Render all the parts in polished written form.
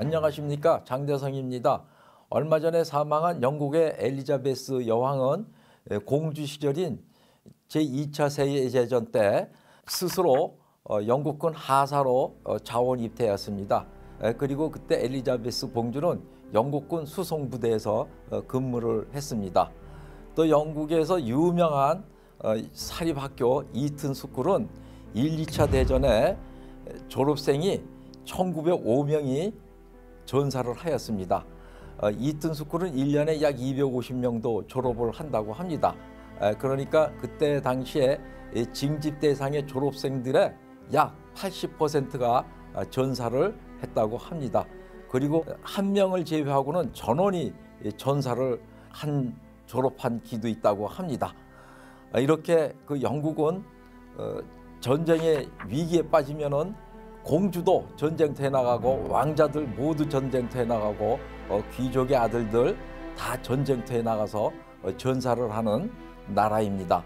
안녕하십니까, 장대성입니다. 얼마 전에 사망한 영국의 엘리자베스 여왕은 공주 시절인 제2차 세계대전 때 스스로 영국군 하사로 자원 입대했습니다. 그리고 그때 엘리자베스 공주는 영국군 수송부대에서 근무를 했습니다. 또 영국에서 유명한 사립학교 이튼 스쿨은 1, 2차 대전에 졸업생이 1905명이 전사를 하였습니다. 이튼 스쿨은 1년에 약 250명도 졸업을 한다고 합니다. 그러니까 그때 당시에 징집 대상의 졸업생들의 약 80%가 전사를 했다고 합니다. 그리고 한 명을 제외하고는 전원이 전사를 졸업한 기도 있다고 합니다. 이렇게 그 영국은 전쟁의 위기에 빠지면은 공주도 전쟁터에 나가고 왕자들 모두 전쟁터에 나가고 귀족의 아들들 다 전쟁터에 나가서 전사를 하는 나라입니다.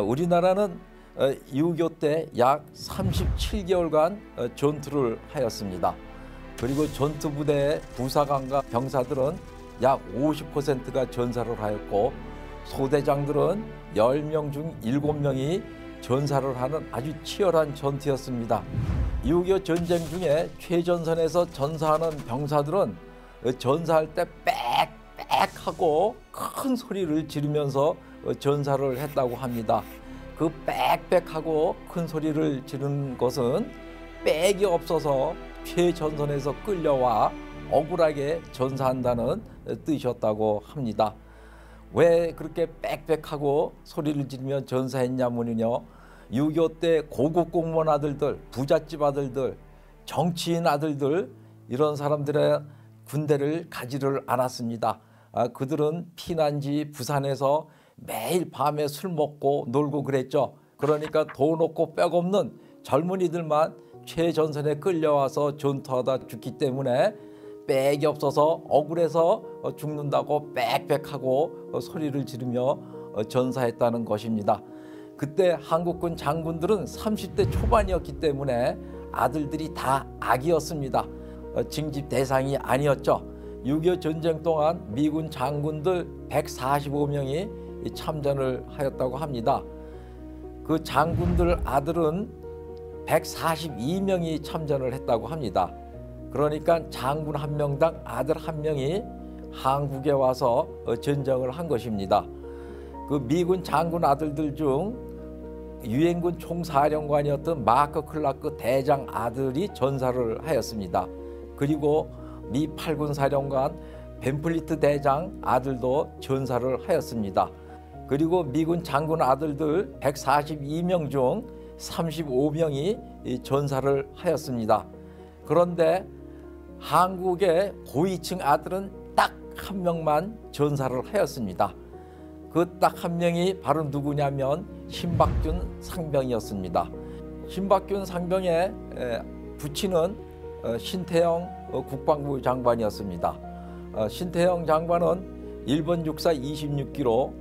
우리나라는 6.25 때 약 37개월간 전투를 하였습니다. 그리고 전투부대의 부사관과 병사들은 약 50%가 전사를 하였고 소대장들은 10명 중 7명이 전사를 하는 아주 치열한 전투였습니다. 6.25 전쟁 중에 최전선에서 전사하는 병사들은 전사할 때 빽빽 하고 큰 소리를 지르면서 전사를 했다고 합니다. 그 빽빽하고 큰 소리를 지르는 것은 빽이 없어서 최전선에서 끌려와 억울하게 전사한다는 뜻이었다고 합니다. 왜 그렇게 빽빽하고 소리를 지르며 전사했냐면요, 6.25 때 고급 공무원 아들들, 부잣집 아들들, 정치인 아들들 이런 사람들의 군대를 가지를 않았습니다. 그들은 피난지 부산에서 매일 밤에 술 먹고 놀고 그랬죠. 그러니까 돈 없고 빽 없는 젊은이들만 최전선에 끌려와서 전투하다 죽기 때문에 빽이 없어서 억울해서 죽는다고 빽빽하고 소리를 지르며 전사했다는 것입니다. 그때 한국군 장군들은 30대 초반이었기 때문에 아들들이 다 아기였습니다. 징집 대상이 아니었죠. 6.25 전쟁 동안 미군 장군들 145명이 참전을 하였다고 합니다. 그 장군들 아들은 142명이 참전을 했다고 합니다. 그러니까 장군 한 명당 아들 한 명이 한국에 와서 전쟁을 한 것입니다. 그 미군 장군 아들들 중 유엔군 총사령관이었던 마크 클라크 대장 아들이 전사를 하였습니다. 그리고 미 8군 사령관 벤플리트 대장 아들도 전사를 하였습니다. 그리고 미군 장군 아들들 142명 중 35명이 전사를 하였습니다. 그런데 한국의 고위층 아들은 딱 한 명만 전사를 하였습니다. 그 딱 한 명이 바로 누구냐면 신박균 상병이었습니다. 신박균 상병의 부친은 신태영 국방부 장관이었습니다. 신태영 장관은 일본 육사 26기로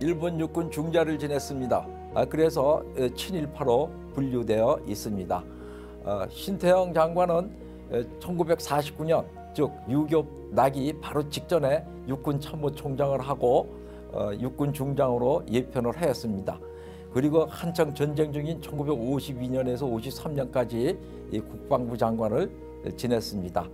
일본 육군 중자를 지냈습니다. 그래서 친일파로 분류되어 있습니다. 신태영 장관은 1949년 즉 6.25 나기 바로 직전에 육군 참모총장을 하고 육군 중장으로 예편을 하였습니다. 그리고 한창 전쟁 중인 1952년에서 53년까지 국방부 장관을 지냈습니다.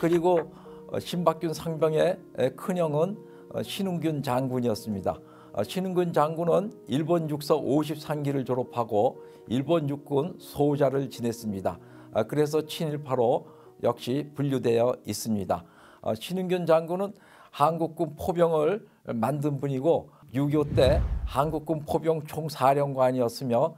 그리고 신박균 상병의 큰형은 신흥균 장군이었습니다. 신흥균 장군은 일본 육사 53기를 졸업하고 일본 육군 소자를 지냈습니다. 그래서 친일파로 역시 분류되어 있습니다. 신흥균 장군은 한국군 포병을 만든 분이고 6.25 때 한국군 포병 총사령관이었으며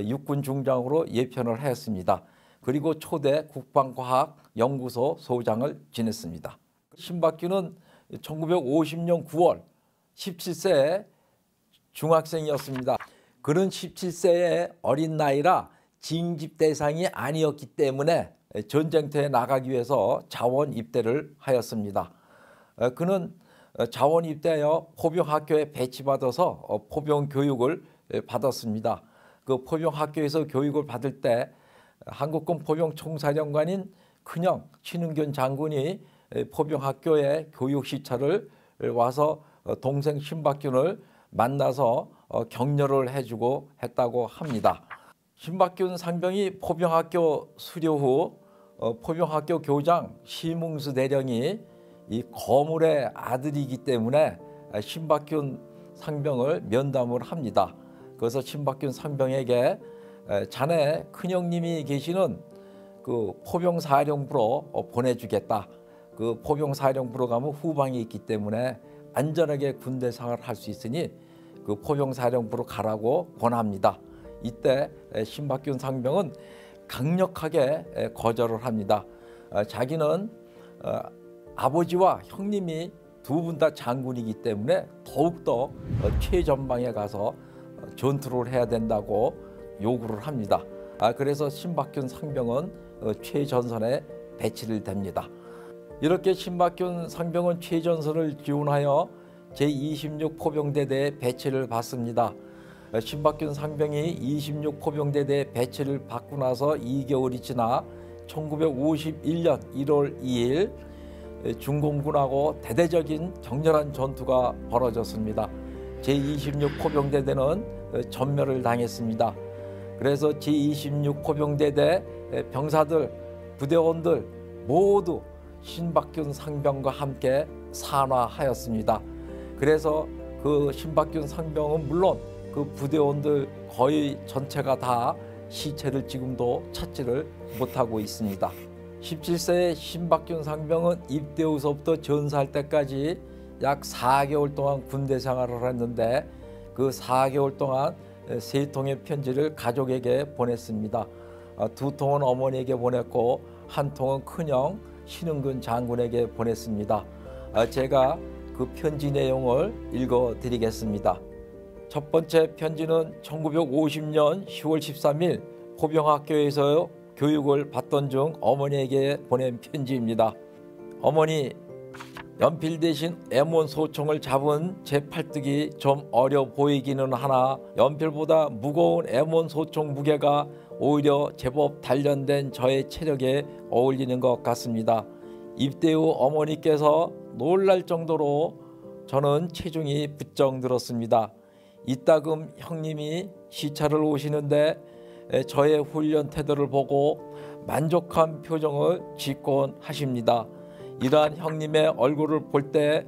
육군 중장으로 예편을 하였습니다. 그리고 초대 국방과학연구소 소장을 지냈습니다. 신박균은 1950년 9월 17세의 중학생이었습니다. 그는 17세의 어린 나이라 징집 대상이 아니었기 때문에 전쟁터에 나가기 위해서 자원 입대를 하였습니다. 그는 자원 입대하여 포병학교에 배치받아서 포병 교육을 받았습니다. 그 포병학교에서 교육을 받을 때 한국군 포병 총사령관인 큰형 신흥균 장군이 포병학교에 교육 시찰을 와서 동생 신박균을 만나서 격려를 해주고 했다고 합니다. 신박균 상병이 포병학교 수료 후 포병학교 교장 심웅수 대령이 이 거물의 아들이기 때문에 신박균 상병을 면담을 합니다. 그래서 신박균 상병에게 자네 큰형님이 계시는 그 포병사령부로 보내주겠다. 그 포병사령부로 가면 후방이 있기 때문에 안전하게 군대 생활을 할 수 있으니 그 포병사령부로 가라고 권합니다. 이때 신박균 상병은 강력하게 거절을 합니다. 자기는 아버지와 형님이 두 분 다 장군이기 때문에 더욱더 최전방에 가서 전투를 해야 된다고 요구를 합니다. 그래서 신박균 상병은 최전선에 배치를 됩니다. 이렇게 신박균 상병은 최전선을 지원하여 제26 포병대대에 배치를 받습니다. 신박균 상병이 26 포병대대에 배치를 받고 나서 2개월이 지나 1951년 1월 2일 중공군하고 대대적인 격렬한 전투가 벌어졌습니다. 제26 포병대대는 전멸을 당했습니다. 그래서 제26 포병대대 병사들, 부대원들 모두 신박균 상병과 함께 산화하였습니다. 그래서 그 신박균 상병은 물론 그 부대원들 거의 전체가 다 시체를 지금도 찾지를 못하고 있습니다. 17세의 신박균 상병은 입대 후서부터 전사할 때까지 약 4개월 동안 군대 생활을 했는데 그 4개월 동안 3통의 편지를 가족에게 보냈습니다. 2통은 어머니에게 보냈고 1통은 큰형 신흥균 장군에게 보냈습니다. 제가 그 편지 내용을 읽어드리겠습니다. 첫 번째 편지는 1950년 10월 13일 포병학교에서 교육을 받던 중 어머니에게 보낸 편지입니다. 어머니, 연필 대신 M1 소총을 잡은 제 팔뚝이 좀 어려 보이기는 하나 연필보다 무거운 M1 소총 무게가 오히려 제법 단련된 저의 체력에 어울리는 것 같습니다. 입대 후 어머니께서 놀랄 정도로 저는 체중이 부쩍 늘었습니다. 이따금 형님이 시찰을 오시는데 저의 훈련 태도를 보고 만족한 표정을 짓곤 하십니다. 이러한 형님의 얼굴을 볼 때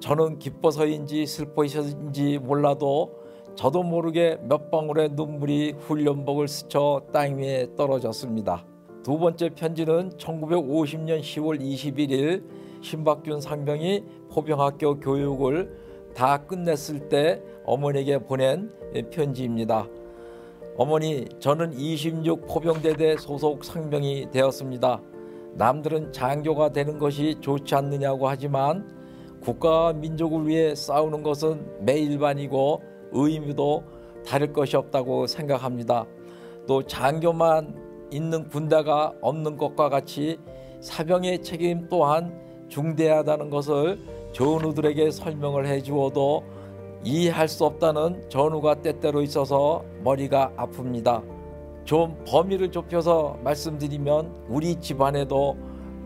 저는 기뻐서인지 슬퍼서인지 몰라도 저도 모르게 몇 방울의 눈물이 훈련복을 스쳐 땅 위에 떨어졌습니다. 두 번째 편지는 1950년 10월 21일 신박균 상병이 포병학교 교육을 다 끝냈을 때 어머니에게 보낸 편지입니다. 어머니, 저는 26 포병대대 소속 상병이 되었습니다. 남들은 장교가 되는 것이 좋지 않느냐고 하지만 국가와 민족을 위해 싸우는 것은 매일반이고 의무도 다를 것이 없다고 생각합니다. 또 장교만 있는 군대가 없는 것과 같이 사병의 책임 또한 중대하다는 것을 전우들에게 설명을 해주어도 이해할 수 없다는 전우가 때때로 있어서 머리가 아픕니다. 좀 범위를 좁혀서 말씀드리면 우리 집안에도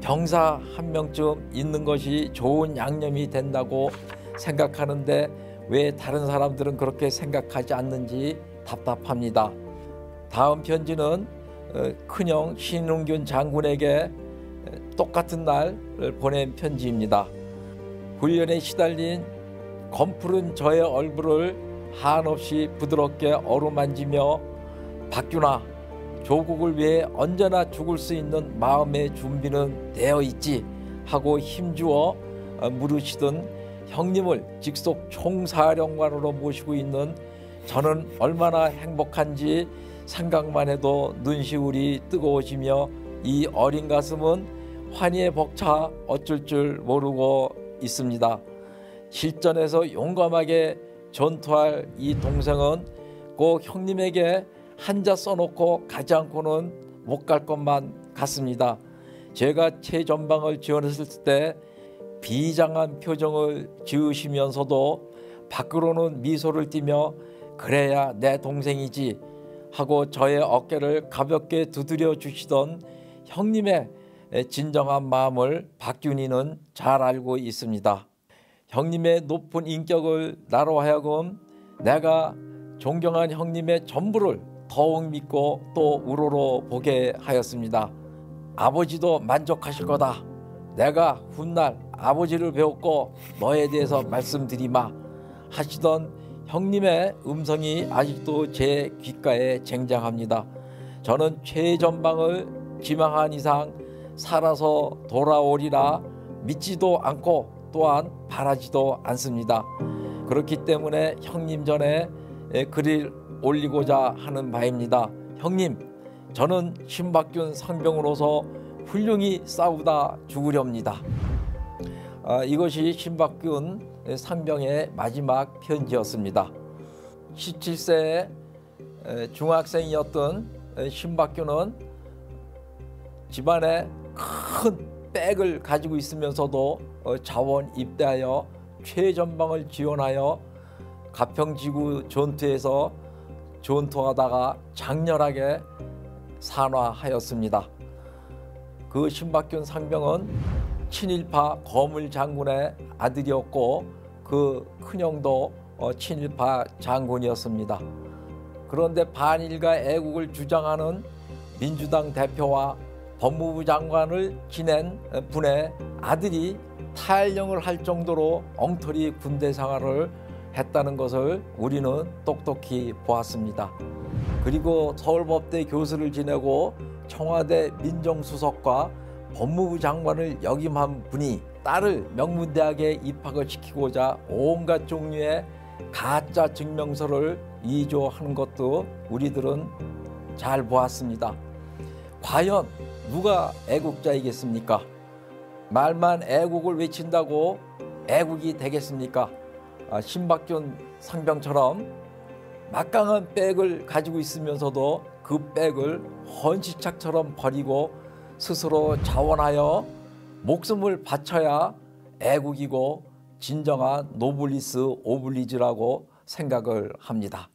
병사 한 명쯤 있는 것이 좋은 양념이 된다고 생각하는데 왜 다른 사람들은 그렇게 생각하지 않는지 답답합니다. 다음 편지는 큰형 신흥균 장군에게 똑같은 날 보낸 편지입니다. 훈련에 시달린 검푸른 저의 얼굴을 한없이 부드럽게 어루만지며 박균아, 조국을 위해 언제나 죽을 수 있는 마음의 준비는 되어 있지 하고 힘주어 물으시던 형님을 직속 총사령관으로 모시고 있는 저는 얼마나 행복한지 생각만 해도 눈시울이 뜨거워지며 이 어린 가슴은 환희에 벅차 어쩔 줄 모르고 있습니다. 실전에서 용감하게 전투할 이 동생은 꼭 형님에게 한자 써놓고 가지 않고는 못 갈 것만 같습니다. 제가 최전방을 지원했을 때 비장한 표정을 지으시면서도 밖으로는 미소를 띠며 그래야 내 동생이지 하고 저의 어깨를 가볍게 두드려 주시던 형님의 진정한 마음을 박균희는 잘 알고 있습니다. 형님의 높은 인격을 나로 하여금 내가 존경한 형님의 전부를 더욱 믿고 또 우러러보게 하였습니다. 아버지도 만족하실 거다. 내가 훗날 아버지를 배웠고 너에 대해서 말씀드리마 하시던 형님의 음성이 아직도 제 귓가에 쟁장합니다. 저는 최전방을 지망한 이상 살아서 돌아오리라 믿지도 않고 또한 바라지도 않습니다. 그렇기 때문에 형님 전에 글을 올리고자 하는 바입니다. 형님, 저는 신박균 상병으로서 훌륭히 싸우다 죽으렵니다. 이것이 신박균 상병의 마지막 편지였습니다. 17세의 중학생이었던 신박균은 집안에 큰 백을 가지고 있으면서도 자원 입대하여 최전방을 지원하여 가평지구 전투에서 전투하다가 장렬하게 산화하였습니다. 그 신박균 상병은 친일파 거물 장군의 아들이었고 그 큰형도 친일파 장군이었습니다. 그런데 반일과 애국을 주장하는 민주당 대표와 법무부 장관을 지낸 분의 아들이 탈영을 할 정도로 엉터리 군대 생활을 했다는 것을 우리는 똑똑히 보았습니다. 그리고 서울법대 교수를 지내고 청와대 민정수석과 법무부 장관을 역임한 분이 딸을 명문대학에 입학을 시키고자 온갖 종류의 가짜 증명서를 위조하는 것도 우리들은 잘 보았습니다. 과연 누가 애국자이겠습니까? 말만 애국을 외친다고 애국이 되겠습니까? 신박균 상병처럼 막강한 백을 가지고 있으면서도 그 백을 헌시착처럼 버리고 스스로 자원하여 목숨을 바쳐야 애국이고 진정한 노블리스 오블리주라고 생각을 합니다.